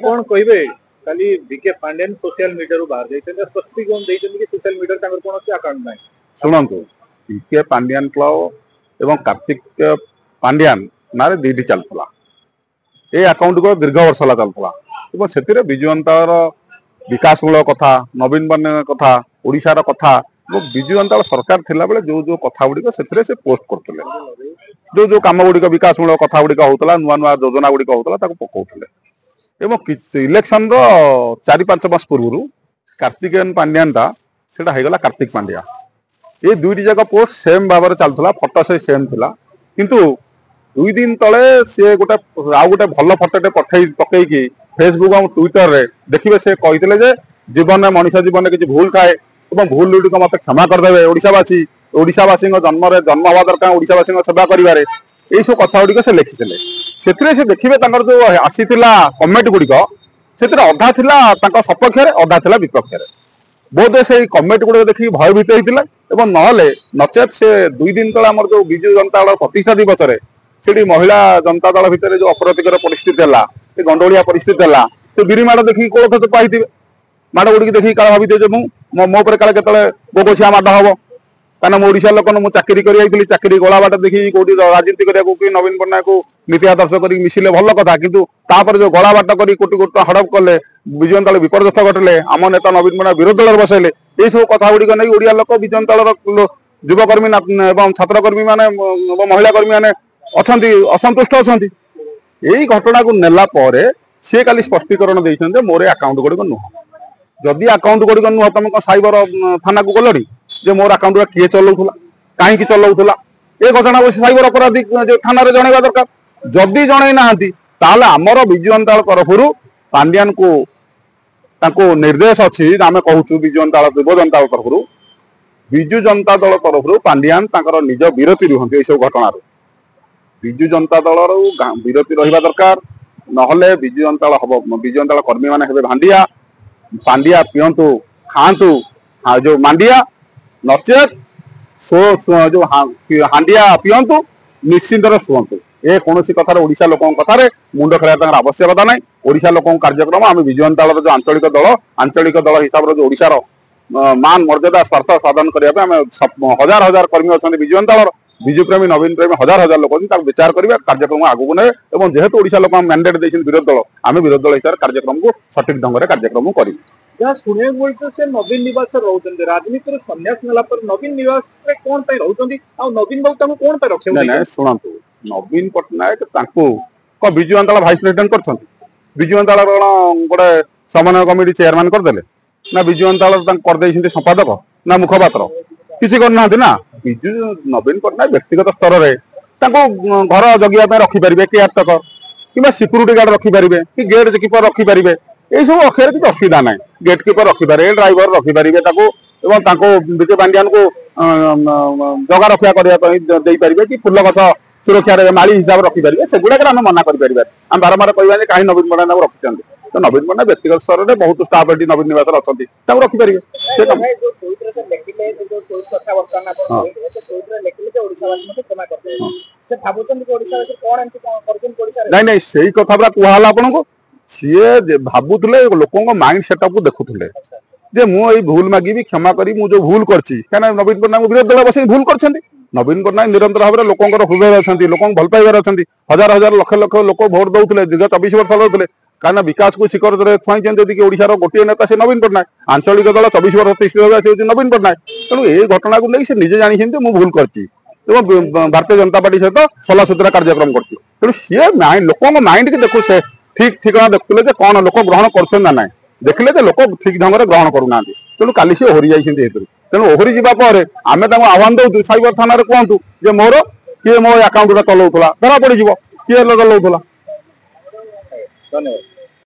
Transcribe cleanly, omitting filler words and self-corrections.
कौन कहे खाली बीके पांड्यान सोशल मीडिया बाहर जाइछन स्पष्टीकरण दैछन कि सोशल मीडिया ताकर कोन अकाउंट नै शुणु बीके पांड्यान क्लब एवं कार्तिक पांड्यान ना दीटी चलता ये अकाउंट को दीर्घ वर्ष चलता से विजु जनतार विकासमूलक कथा नवीन पट्टनायक कथा ओडिशार कथा विजु जनता सरकार थिला बेले जो जो कथा गुड़िक से पोस्ट करते जो जो कम गुड़िक विकासमूलक कथा गुड़िक होता नुआ नुआ योजना गुड़िक होता पकाउले इलेक्शन चारि पांच मास पूर्व कार्तिकेयन पांड्यान से कार्तिक पांड्या ये दुईटी जाक पोस्ट सेम भाव में चलता फटो से सेम थिला किंतु 2 दिन तले सी गोटे आउ गोटे भल फटोटे पकईकि फेसबुक और ट्विटर रे देखिए से कहते जीवन में मनुष्य जीवन में किसी भूल थाए भूल गुड़िक मत क्षमा करदे ओडावासी जन्म हवा दरकार ओडावासी सेवा कर सब कथा गुड़िक से लिखी से देखिए जो आसी कमेंट गुड़िक से अधा था सपक्ष अधा था विपक्ष बोध से कमेंट गुड़िक देखिए भयभीत होता नहले नचेत से 2 दिन तले आम जो विजु जनता दल प्रतिष्ठा दिवस से महिला जनता दल भितर जो अपराधिकर परिस्थिति है गंडोलिया परिस्थिति है से बिरी माड़ देखिए कोलथ पाई माड़ गुड़िक देखिए काल भाई मो काले गोगछिया माड़ हम कहना ओडिशा लोक मुझे चाकरी कर चाकरी गला बाट देखिए कौटी राजनीति करने नवीन पट्टनायक को नीति आदर्श कर मिसिले भल कथा किंतु जो गला बाट कर कोटी कोटी हड़प कले विजु जनता विपर्यस्त घटले आम नेता नवीन पट्टनायक विरोध दल बसैले ये सब कथा गुड़िक नहीं ओडिया लोक विजु जनता युवकर्मी एवं छात्रकर्मी माने महिला कर्मी माने असंतुष्ट अच्छा यही घटना को नेला परे सी काली स्पष्टीकरण देते मोर अकाउंट गुड़िक नुह जदि अकाउंट गुड़िक नुह तुम साइबर थाना को गलि जे मोर अकाउंट किए चलाऊला कहीं चलाऊला ये घटना साइबर अपराधी थाना जनवा दरकार जदि जन ना आमर विजु जनता तरफ पांड्यान को निर्देश अच्छी आम कहूँ विजु जनता युव जनता तरफ विजु जनता दल तरफ पांड्यान निज विरति रुहंती ये सब घटना विजु जनता दल विरति रहा दरकार नहले विजु जनता हम विजु जनता कर्मी मैंने भांडिया पांड्या पींतु खातु जो मांडिया नचेत जो हांडिया पींतु निश्चिंत शुंतु ये कौन कथार ओडिशा लोक कथार मुंड खेल आवश्यकता ना ओडिशा लोक कार्यक्रम आम विजु जनता दल जो आंचलिक दल हिसाब से जो ओडिशार मान मर्यादा स्वार्थ साधन करने हजार हजार कर्मी अच्छा विजु जनता दल विजु प्रेमी नवीन प्रेमी हजार हजार लोक विचार करेंगे कार्यक्रम आगू ने जेहेतु ओडिशा लोक मैंडेट देते विरोध दल आम विरोध दल हिसाब से कार्यक्रम को सठिक ढंग से कार्यक्रम करें जहाँ शुणे बोलते से नवीन निवास रोचंदी राजनीति संन्यास नेला पर नवीन निवास रे कोन पे रोचंदी आ नवीन बाबू ताको कोन पे रखे नै सुनंतु नवीन पट्टनायक ताको को विजु जनता वाइस प्रेसिडेंट करछंती विजु जनता गोटे समन्वय कमिटी चेयरमैन कर देले ना विजु जनता कर देइछंती संपादक ना मुखपात्र किसी करना ना विजु नवीन पट्टनायक व्यक्तिगत स्तर रे ताको घर जगिया पे रखि परिबे केयरटेकर किबा सिक्यूरिटी गार्ड रखि परिबे कि गेट कीपर रखि परिबे ये सब अक्षर किसी असुविधा ना गेट कीपर रखिपारे ड्राइवर रखिपारे बीके पांड्यान को जगह रक्षा करने कि फुल गछ सुरक्षा माली हिसाब रखिपारे से गुड़ाक आम मना कर बारंबार कहवा कहीं नवीन पट्टनायक रखिंट तो नवीन पट्टनायक व्यक्तिगत स्तर में बहुत स्टाफ ये नवीन निवास अच्छा रखिपारे नहीं से कथा पूरा कहला आपन को सी भावुले लोकों माइंड सेटअप को देखुले जे मुझे भूल मागिबी क्षमा करी मु जो भूल करछि कहना नवीन पट्टनायक विरोध दल बस भूल करछंती नवीन पट्टनायक निरंतर भाव में लोकों हृदय अच्छा लोक भल पाइबार अच्छा हजार हजार लक्ष लक्ष लोक भोट दौले दीर्घ 24 वर्ष दौले कहीं विकास को शिखर छुआई ओडिशार गोटे नेता से नवीन पट्टनायक आंचलिक दल 24 वर्ष तिष्ठि नवीन पट्टनायक तेणु ये घटना को लेकिन से निजे जानी मु भूल करछि भारतीय जनता पार्टी सहित सला सुतरा कार्यक्रम करछि तेणु सी माइंड लोकों माइंड की देखो से ठीक ठिकाना देखुले कौन लोक ग्रहण कर देखिले लोक ठीक ढंग से ग्रहण करूना तेणु काली सी ओहरी जाइए तेणु ओहरी जावापर आम आह्वान दौर साइबर थाना कहतु जे मोर किए मो अकाउंट चलाऊला धरा पड़ किए चलाऊला। धन्यवाद।